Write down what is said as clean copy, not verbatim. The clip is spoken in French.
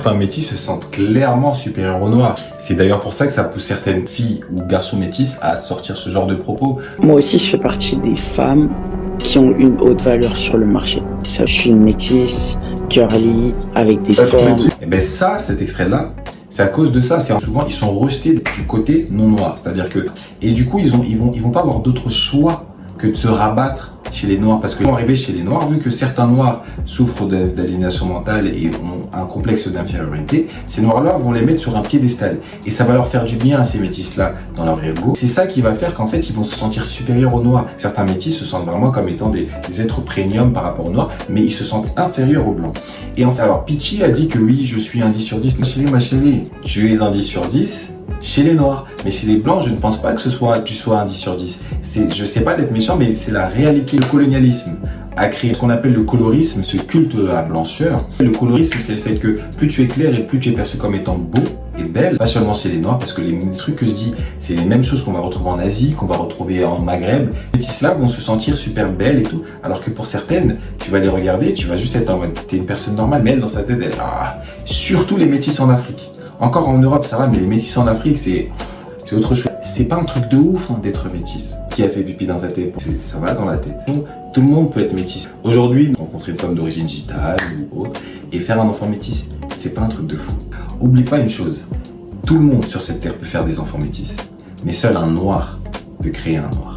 certains métis se sentent clairement supérieurs aux noirs. C'est d'ailleurs pour ça que ça pousse certaines filles ou garçons métis à sortir ce genre de propos. Moi aussi, je fais partie des femmes qui ont une haute valeur sur le marché. Ça, je suis une métisse, curly, avec des formes. Et ben ça, cet extrait-là, c'est à cause de ça. C'est souvent ils sont rejetés du côté non noir, c'est-à-dire que et du coup ils vont pas avoir d'autre choix que de se rabattre chez les noirs, parce que vont arriver chez les noirs, vu que certains noirs souffrent d'aliénation mentale et ont un complexe d'infériorité, ces noirs-là vont les mettre sur un piédestal et ça va leur faire du bien à ces métis-là dans leur ego. C'est ça qui va faire qu'en fait ils vont se sentir supérieurs aux noirs. Certains métis se sentent vraiment comme étant des êtres premium par rapport aux noirs, mais ils se sentent inférieurs aux blancs. Et enfin, alors Peachy a dit que oui, je suis un 10 sur 10. Ma chérie, tu es un 10 sur 10 chez les noirs, mais chez les blancs, je ne pense pas que tu sois un 10 sur 10. Je sais pas d'être méchant, mais c'est la réalité. Le colonialisme a créé ce qu'on appelle le colorisme, ce culte de la blancheur. Le colorisme, c'est le fait que plus tu es clair et plus tu es perçu comme étant beau et belle, pas seulement chez les noirs, parce que les trucs que je dis, c'est les mêmes choses qu'on va retrouver en Asie, qu'on va retrouver en Maghreb. Les métis-là vont se sentir super belles et tout, alors que pour certaines, tu vas les regarder, tu vas juste être en mode, t'es une personne normale, mais elle, dans sa tête, elle, surtout les métis en Afrique. Encore en Europe, ça va, mais les métis en Afrique, c'est autre chose. C'est pas un truc de ouf d'être métis. Qui a fait pipi dans ta tête? Ça va dans la tête. Tout le monde peut être métis. Aujourd'hui, rencontrer une femme d'origine gitane ou autre et faire un enfant métis, c'est pas un truc de fou. Oublie pas une chose, tout le monde sur cette terre peut faire des enfants métis, mais seul un noir peut créer un noir.